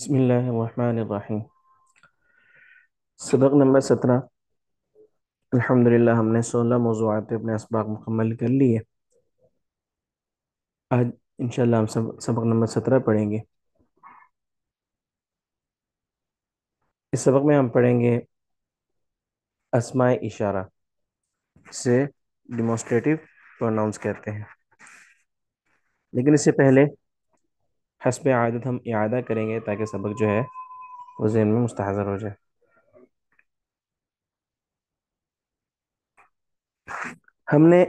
بسم اللہ الرحمن الرحیم۔ سبق نمبر 17۔ الحمدللہ ہم نے 16 موضوعات پہ اپنے اسباق مکمل کر لیے۔ آج انشاءاللہ ہم سبق نمبر 17 پڑھیں گے۔ اس سبق میں ہم پڑھیں گے اسماء اشارہ، سے ڈیمونسٹریٹو پروناؤنس کہتے ہیں۔ لیکن اس سے پہلے حسب عادت ہم اعادہ کریں گے تاکہ سبق جو ہے وہ ذہن میں مستحضر ہو جائے۔ ہم نے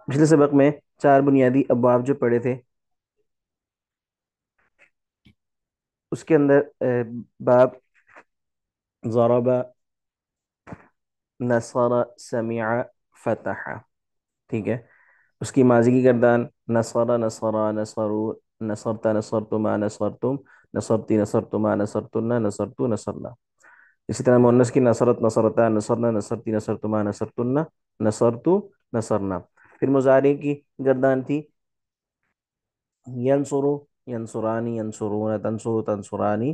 پچھلے سبق میں 4 بنیادی ابواب جو پڑھے تھے، اس کے اندر باب ضرب، نصر، سمع، فتح، ٹھیک ہے۔ اس کی ماضی کی گردان نصر، نصرا، نصرو، نصرت، نصرتما، نصرتم، نصرتی، نصرتما، نصرتن، نصرتو، نصرنا۔ اسی طرح مؤنث کی نصرت، نصرتا، نصرنا، نصرتی، نصرتما، نصرتن، نصرتو، نصرنا۔ پھر مضارع کی گردان تھی ینصرو، ینصرانی، ینصرون، تنصرو، تنصرانی،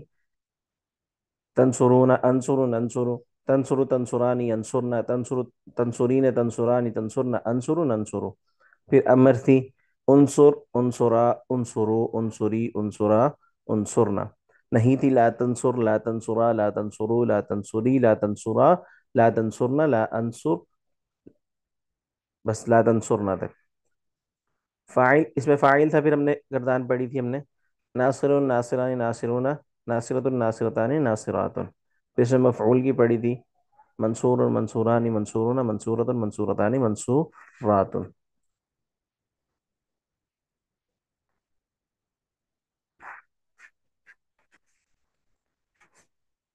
تنصرون، انصر، ننصر، تنصر، تنصرانی، ینصرنا، تنصر، تنصرین، تنصرانی، تنصرنا، انصر، ننصر۔ پھر امر تھی انصر، انصرا، انصرو، انصری، انصرا، انصرنا۔ نہیں تھی لا تنصر، لا تنصرا، لا تنصرو، لا تنصری، لا تنصرا، لا تنصرنا، لا انصر، بس لا تنصرنا تک۔ فاعل، اس میں فاعل تھا، پھر ہم نے گردان پڑھی تھی ہم نے ناصر، ناصران، ناصرون، ناصرۃ، ناصرتان، ناصرات۔ پھر اس میں مفعول کی پڑھی تھی منصور، منصوران، منصورون، منصورۃ، منصورتان، منصورات۔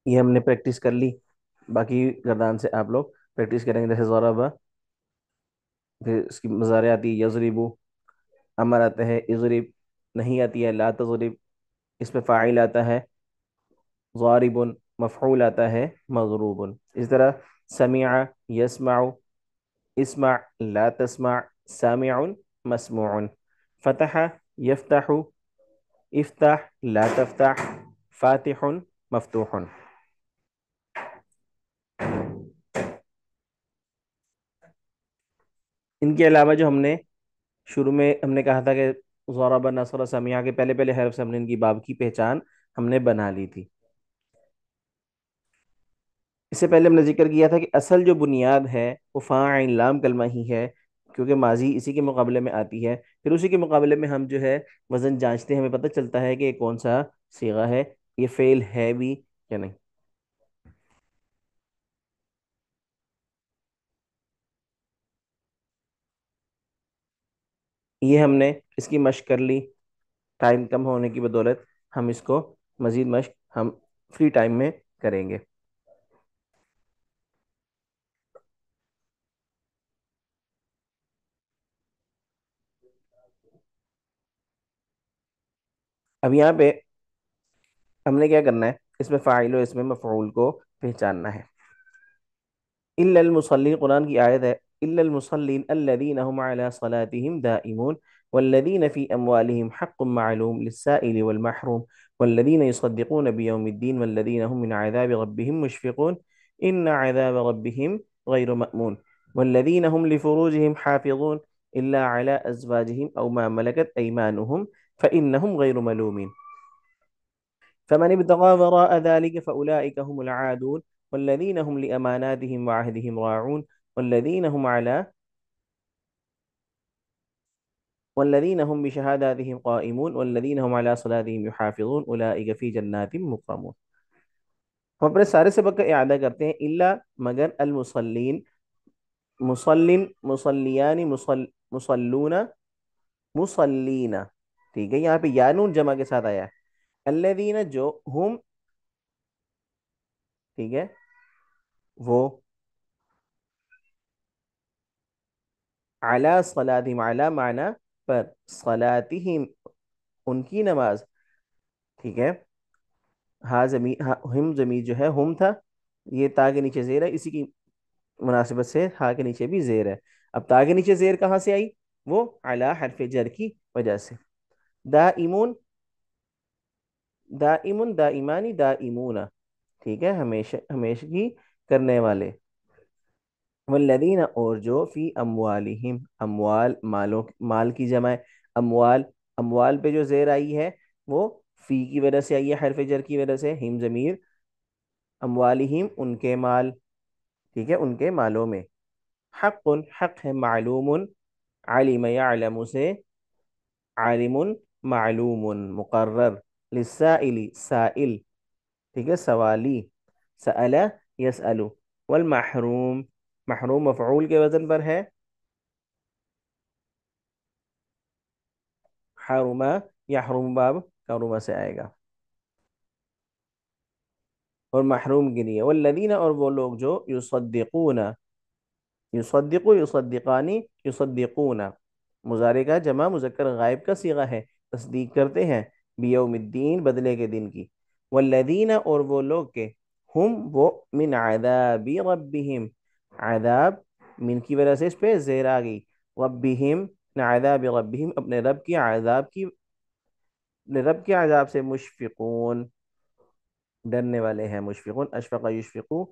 یہ ہم نے پریکٹس کر لی، باقی گردان سے آپ لوگ پریکٹس کریں گے۔ جیسے ضربہ، پھر اس کی مضارع آتی ہے یضربو، امر آتا ہے اضرب، نہیں آتی ہے لا تضرب، اس پہ فاعل آتا ہے ضارب، مفعول آتا ہے مضروب۔ اس طرح سمع، یسمع، اسمع، لا تسمع، سامع، مسموع۔ فتح، یفتح، افتح، لا تفتح، فاتح، مفتوح۔ ان کے علاوہ جو ہم نے شروع میں ہم نے کہا تھا کہ ضرب، نصر، سمیع کے پہلے پہلے حرف سے ہم نے ان کی باب کی پہچان ہم نے بنا لی تھی۔ اس سے پہلے ہم نے ذکر کیا تھا کہ اصل جو بنیاد ہے وہ فاعل لام کلمہ ہی ہے، کیونکہ ماضی اسی کے مقابلے میں آتی ہے۔ پھر اسی کے مقابلے میں ہم جو ہے وزن جانچتے ہیں، ہمیں پتہ چلتا ہے کہ یہ کون سا صیغہ ہے، یہ فعل ہے بھی یا نہیں۔ یہ ہم نے اس کی مشق کر لی، ٹائم کم ہونے کی بدولت ہم اس کو مزید مشق ہم فری ٹائم میں کریں گے۔ اب یہاں پہ ہم نے کیا کرنا ہے، اس میں فاعل و اس میں مفعول کو پہچاننا ہے۔ الا المصلین، قرآن کی آیت ہے الا المصلین الذین هم علی صلاتهم دائمون والذین فی اموالهم حق معلوم للسائل والمحروم والذین یصدقون بیوم الدین والذین هم من عذاب ربهم مشفقون ان عذاب ربهم غیر مأمون والذین هم لفروجهم حافظون الا على ازواجهم او ما ملكت ايمانهم فانهم غیر ملومین فمن ابتغى وراء ذلك فأولئك هم العادون والذين هم لأماناتهم وعهدهم راعون والذين هم على والذين هم بشهاداتهم قائمون والذين هم على صلاتهم يحافظون أولئك في جنات مكرمون۔ ہم اپنے سارے سبق کا اعادہ کرتے ہیں۔ الا، مگر، المصلین، مصلن، مصلیان، مصلون، مصلین، ٹھیک ہے۔ یہاں پہ یا نون جمع کے ساتھ آیا ہے، الذین جو، ہم، ٹھیک ہے، وہ، اعلی صلاتہم، اعلی معنی پر، صلاتہم ان کی نماز، ٹھیک ہے۔ ہا زمین، ہم زمین جو ہے ہم تھا، یہ تا کے نیچے زیر ہے، اسی کی مناسبت سے ہا کے نیچے بھی زیر ہے۔ اب تا کے نیچے زیر کہاں سے آئی؟ وہ اعلی حرف جر کی وجہ سے۔ دائمون، دائمن دائمانی دائمون، ٹھیک ہے، ہمیشہ ہمیشہ کی کرنے والے، والذین اور جو فی اموالہم، اموال مالوں مال کی جمع ہے، اموال، اموال پہ جو زیر آئی ہے وہ فی کی وجہ سے آئی ہے، حرف جر کی وجہ سے، ہم ضمیر، اموالہم ان کے مال، ٹھیک ہے، ان کے مالوں میں، حق حق ہے، معلوم علم یعلم سے، عالم معلوم مقرر، للسائل سائل، ٹھیک ہے، سوالی، سأل یسأل، والمحروم، محروم مفعول کے وزن پر ہے، حرم، یحرم باب کرما سے آئے گا، اور محروم کے لیے، والذین اور وہ لوگ جو یصدقون، یصدق یصدقانی یصدقون، مضارع کا جمع مذکر غائب کا صیغہ ہے، تصدیق کرتے ہیں، بیوم الدین بدلے کے دن کی، والذین اور وہ لوگ کے، ہم وہ، من عذاب ربہم، عذاب من کی وجہ سے اس پہ زیر آ گئی، ربہم، من عذاب ربہم اپنے رب کی عذاب کی، اپنے رب کے عذاب سے مشفقون، ڈرنے والے ہیں، مشفقون اشفق یشفقو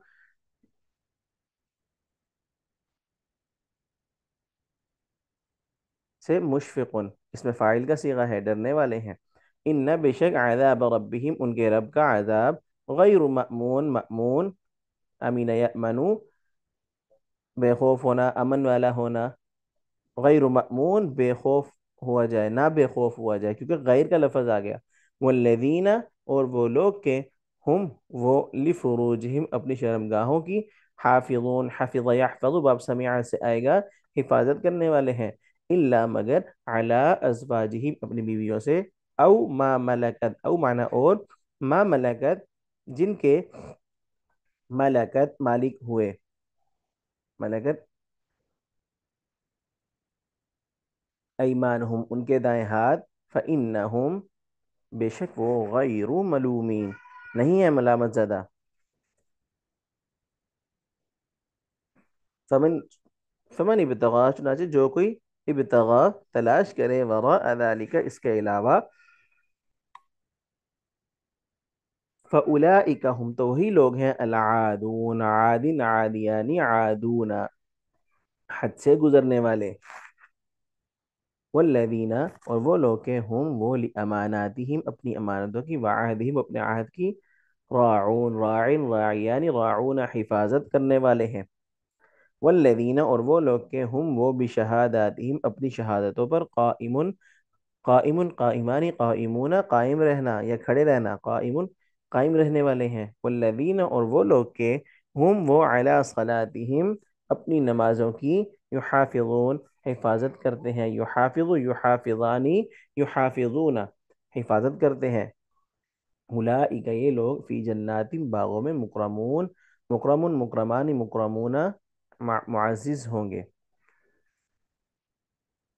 سے مشفقن، اس میں فاعل کا صیغہ ہے، ڈرنے والے ہیں، ان بے شک عذاب ربہم ان کے رب کا عذاب، غیر مأمون، مأمون، امین یأمنو بے خوف ہونا، امن والا ہونا، غیر مأمون بے خوف ہوا جائے، نہ بے خوف ہوا جائے، کیونکہ غیر کا لفظ آ گیا، والذین اور وہ لوگ کے، ہم وہ، لفروجہم اپنی شرمگاہوں کی، حافظون، حفظ یحفظ باب سمیع سے آئے گا، حفاظت کرنے والے ہیں، الا مگر، علی ازواجہم اپنی بیویوں سے، او ما ملکت، او معنی اور، ما ملکت جن کے، ملکت مالک ہوئے، ملکت ایمانہم ان کے دائیں ہاتھ، فإنہم بے شک وہ، غیر ملومین نہیں ہے ملامت زدہ، فمن، فمن ابتغا چنانچہ جو کوئی، ابتغا تلاش کرے، وراء ذلك اس کے علاوہ، فأولئک ہم تو وہی لوگ ہیں، العادون عادن عادیانی عادون حد سے گزرنے والے، والذین اور وہ لوگ کے، ہم وہ، لاماناتہم اپنی امانتوں کی، وعہدہم اپنے عہد کی، راعون راعن راعیانی راعون حفاظت کرنے والے ہیں، والذین اور وہ لوگ کے، ہم وہ، بشہاداتہم اپنی شہادتوں پر، قائمون، قائمن قائمانی قائمون قائم رہنا یا کھڑے رہنا، قائمن قائم رہنے والے ہیں، والذین اور وہ لوگ کے، ہم وہ، علی صلاتہم اپنی نمازوں کی، یحافظون حفاظت کرتے ہیں، یحافظ یحافظانی یحافظون حفاظت کرتے ہیں، اولئک یہ لوگ، فی جنات باغوں میں، مکرمون، مکرمن مکرمانی مکرمون معزز ہوں گے۔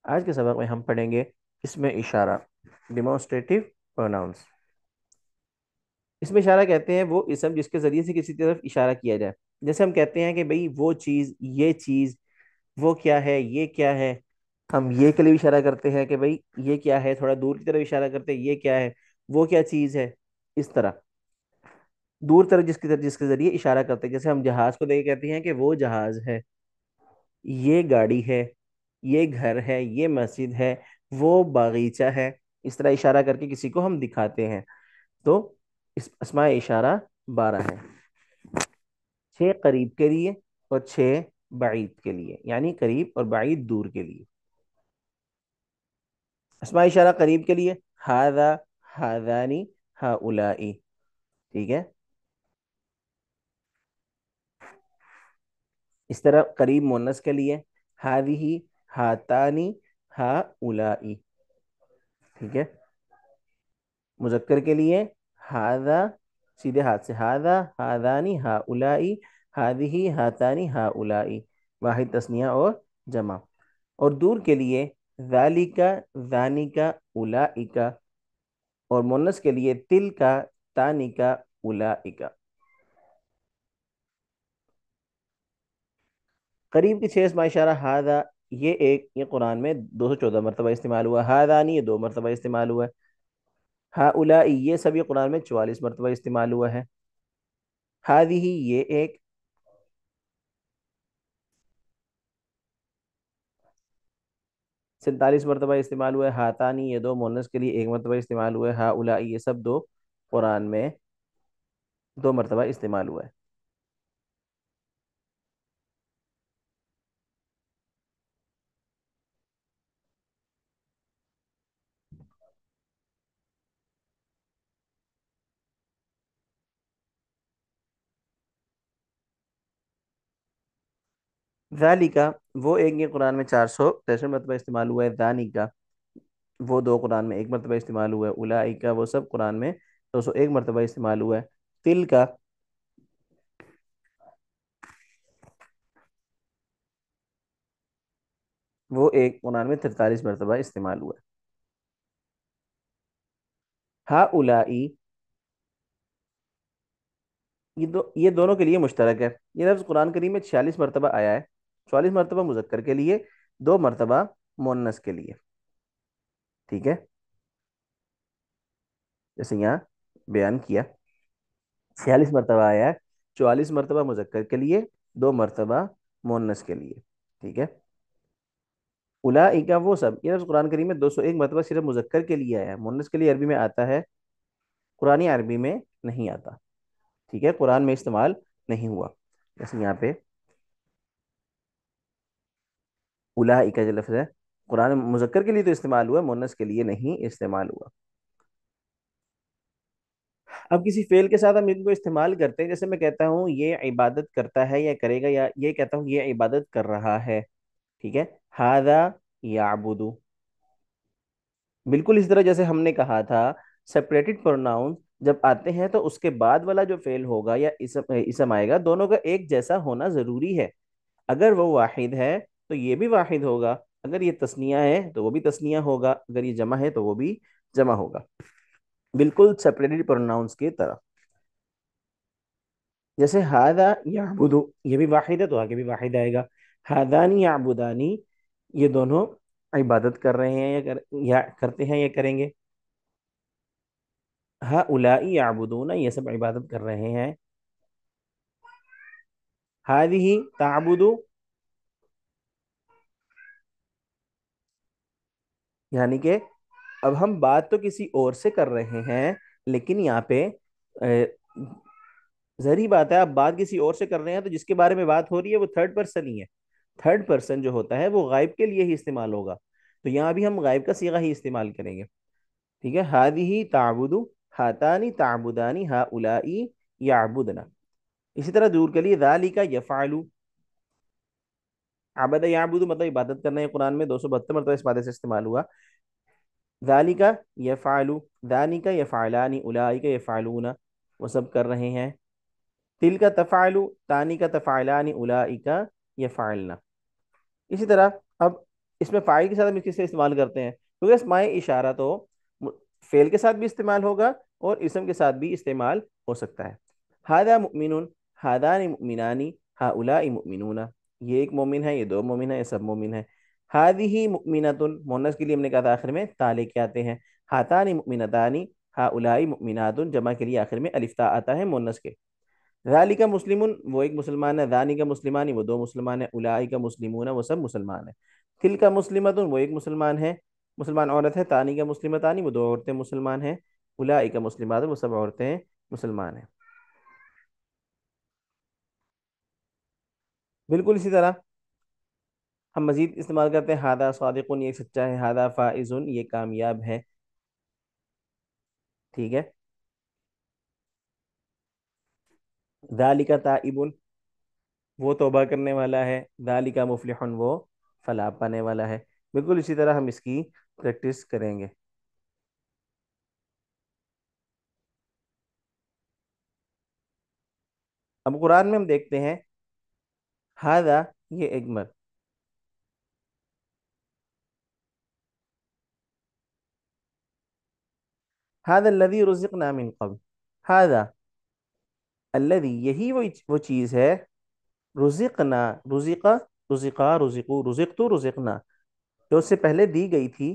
آج کے سبق میں ہم پڑھیں گے اس میں اشارہ، ڈیمونسٹریٹو پروناؤنس، اس میں اشارہ کہتے ہیں وہ اسم جس کے ذریعے سے کسی طرف اشارہ کیا جائے، جیسے ہم کہتے ہیں کہ بھئی وہ چیز، یہ چیز، وہ کیا ہے، یہ کیا ہے، ہم یہ کے لیے اشارہ کرتے ہیں کہ بھئی یہ کیا ہے، تھوڑا دور کی طرف اشارہ کرتے ہیں، یہ کیا ہے، وہ کیا چیز ہے، اس طرح دور طرف جس کے ذریعے اشارہ کرتے ہیں، جیسے ہم جہاز کو دیکھ کے کہتے ہیں کہ وہ جہاز ہے، یہ گاڑی ہے، یہ گھر ہے، یہ مسجد ہے، وہ باغیچہ ہے، اس طرح اشارہ کر کے کسی کو ہم دکھاتے ہیں، تو اس اسماء اشارہ 12 ہے، 6 قریب کے لیے اور 6 بعید کے لیے، یعنی قریب اور بعید دور کے لیے۔ اسماء اشارہ قریب کے لیے، ہاذا، ہاذانی، ہاؤلائی، ٹھیک ہے، اس طرح قریب مونس کے لیے، ہذہ، ہاتانی، ہاؤلائی، ٹھیک ہے، مذکر کے لیے، ہاذا، سیدھے ہاتھ سے، ہاذا ہاذانی ہاؤلائی، ہذہ ہاتانی ہاؤلائی، واحد تثنیہ اور جمع، اور دور کے لیے، ذالک، ذانک، اولئک، اور مونس کے لیے، تلک، تانک، اولئک۔ قریب کی 6 اسماء اشارہ، ہاذا، یہ قرآن میں 214 مرتبہ استعمال ہوا، ہاذانی یہ 2 مرتبہ استعمال ہوا ہے، ہا یہ سب یہ قرآن میں 44 مرتبہ استعمال ہوا ہے. ہادی یہ ایک 47 مرتبہ استعمال ہوا ہے. ہاتانی یہ دو مونس کے لیے 1 مرتبہ استعمال ہوا ہے. ہا یہ سب دو قرآن میں 2 مرتبہ استعمال ہوا ہے. ذالی کا وہ ایک یہ قرآن میں 463 مرتبہ استعمال ہوا ہے. دانی کا وہ دو قرآن میں 1 مرتبہ استعمال ہوا ہے. الائی کا وہ سب قرآن میں 201 مرتبہ استعمال ہوا ہے. تل کا وہ ایک قرآن میں 43 مرتبہ استعمال ہوا ہے. ہا الائی یہ دونوں کے لیے مشترک ہے. یہ لفظ قرآن کریم میں 46 مرتبہ آیا ہے. 44 مرتبہ مذکر کے لیے، 2 مرتبہ مونس کے لیے. ٹھیک ہے، جیسے یہاں بیان کیا 46 مرتبہ آیا ہے. 44 مرتبہ مذکر کے لیے، 2 مرتبہ مونس کے لیے. ٹھیک ہے. اولئک وہ سب، یہ لفظ قرآن کریم میں 201 مرتبہ صرف مذکر کے لیے آیا ہے. مونس کے لیے عربی میں آتا ہے، قرآن عربی میں نہیں آتا. ٹھیک ہے، قرآن میں استعمال نہیں ہوا. جیسے یہاں پہ اولئک جو لفظ ہے قرآن مذکر کے لیے تو استعمال ہوا، مونس کے لیے نہیں استعمال ہوا. اب کسی فعل کے ساتھ ہم ان کو استعمال کرتے ہیں، جیسے میں کہتا ہوں یہ عبادت کرتا ہے یا کرے گا، یا یہ کہتا ہوں یہ عبادت کر رہا ہے. ٹھیک ہے. ہذا یعبد، بالکل اس طرح جیسے ہم نے کہا تھا سپریٹڈ پروناؤن جب آتے ہیں تو اس کے بعد والا جو فعل ہوگا یا اسم آئے گا، دونوں کا ایک جیسا ہونا ضروری ہے. اگر وہ واحد ہے تو یہ بھی واحد ہوگا، اگر یہ تثنیہ ہے تو وہ بھی تثنیہ ہوگا، اگر یہ جمع ہے تو وہ بھی جمع ہوگا، بالکل سپریٹڈ پروناؤنس کی طرح. جیسے ہاذا یعبد، یہ بھی واحد ہے تو آگے بھی واحد آئے گا. ہادانی یعبدانی، یہ دونوں عبادت کر رہے ہیں یا کرتے ہیں یا کریں گے. ہؤلائی یعبدون، یہ سب عبادت کر رہے ہیں. ہذہ تعبد، یعنی کہ اب ہم بات تو کسی اور سے کر رہے ہیں، لیکن یہاں پہ ظاہری بات ہے آپ بات کسی اور سے کر رہے ہیں تو جس کے بارے میں بات ہو رہی ہے وہ تھرڈ پرسن ہی ہے. تھرڈ پرسن جو ہوتا ہے وہ غائب کے لیے ہی استعمال ہوگا، تو یہاں بھی ہم غائب کا صیغہ ہی استعمال کریں گے. ٹھیک ہے. ہذہ تعبد، ہاتانی تعبدانی، ہؤلائی یعبدنا. اسی طرح دور کے لیے ذالک یفعل، عبد یعبد مطلب عبادت کرنا ہے. قرآن میں 272 مرتبہ اس مادے سے استعمال ہوا. ذالک یفعل، ذالک یفعلان، اولئک یفعلون، وہ سب کر رہے ہیں. تل کا تفعل، تانی کا تفعلان، اولئک یفعلن. اسی طرح اب اس میں فاعل کے ساتھ ہم اس سے استعمال کرتے ہیں، کیونکہ اسماء اشارہ تو فعل کے ساتھ بھی استعمال ہوگا اور اسم کے ساتھ بھی استعمال ہو سکتا ہے. ہذا مؤمن، ہذان مؤمنان، ہؤلاء مؤمنون، یہ ایک مومن ہے، یہ دو مومن ہے، یہ سب مومن ہے. ہذہ مؤمنۃ، مونس کے لیے ہم نے کہا تھا آخر میں تا لے کے آتے ہیں. ہاتان مؤمنتان، ہؤلاء مؤمنات، جمع کے لیے آخر میں الف تا آتا ہے مونس کے. ذالک مسلم، وہ ایک مسلمان ہے. ذانک مسلمان، وہ دو مسلمان ہیں. اولئک مسلمون، وہ سب مسلمان ہیں. تلک مسلمۃ، وہ ایک مسلمان ہے، مسلمان عورت ہے. تانک مسلمتان، وہ دو عورتیں مسلمان ہیں. اولئک مسلمات، وہ سب عورتیں مسلمان ہیں. بالکل اسی طرح ہم مزید استعمال کرتے ہیں ہادہ صادقن، یہ سچا ہے. ہادہ فائزن، یہ کامیاب ہے. ٹھیک ہے. ذالک تائبن، وہ توبہ کرنے والا ہے. ذالک مفلحن، وہ فلاح پانے والا ہے. بالکل اسی طرح ہم اس کی پریکٹس کریں گے. اب قرآن میں ہم دیکھتے ہیں ہادہ یہ ایک مرد، ہادہ الذی رزقنا من قبل، ہادہ الذی یہی وہ چیز ہے، رزقنا، رزقا، رزقا، رزقو، رزقتو، رزقنا، جو اس سے پہلے دی گئی تھی.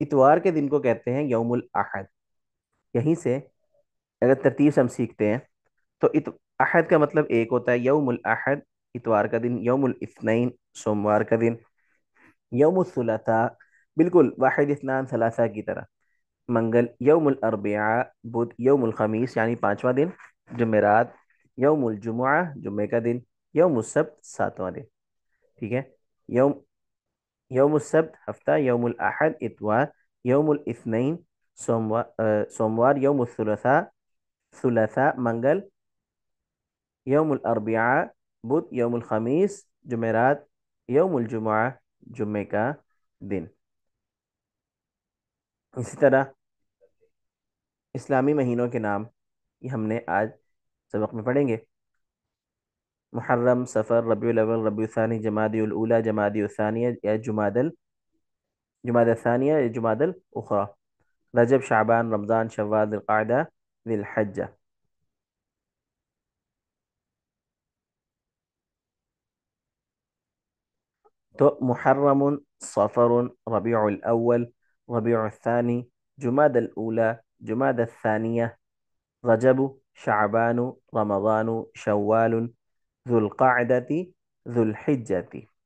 اتوار کے دن کو کہتے ہیں یوم الاحد. یہیں سے اگر ترتیب سے ہم سیکھتے ہیں تو احد کا مطلب ایک ہوتا ہے یوم الاحد اتوار کا دن، یوم الاثنین سوموار کا دن، یوم الثلاثاء بالکل واحد اثنان ثلاثہ کی طرح منگل، یوم الاربعاء بدھ، یوم الخمیس یعنی پانچواں دن جمعرات، یوم الجمعہ جمعے کا دن، یوم السبت ساتواں دن. ٹھیک ہے. یوم یوم السبت ہفتہ، یوم الاحد اتوار، یوم الاثنین سوموار، یوم الثلاثاء ثلاثاء منگل، یوم الاربعاء بدھ، یوم الخمیس جمعرات، یوم الجمعہ جمعے کا دن. اسی طرح اسلامی مہینوں کے نام یہ ہم نے آج سبق میں پڑھیں گے. محرم، سفر، ربیع الاول، ربیع الثانی، جمادی الاولی، جمادی الثانیہ یا جمادی الثانیہ یا جمادی الاخری، رجب، شعبان، رمضان، شوال، ذی القعدہ، ذی الحجہ. تو محرم، صفر، ربیع الاول، ربیع الثانی، جماد الاولی، جماد الثانیہ، رجب، شعبان، رمضان، شوال، ذو القعدة، ذو الحجة.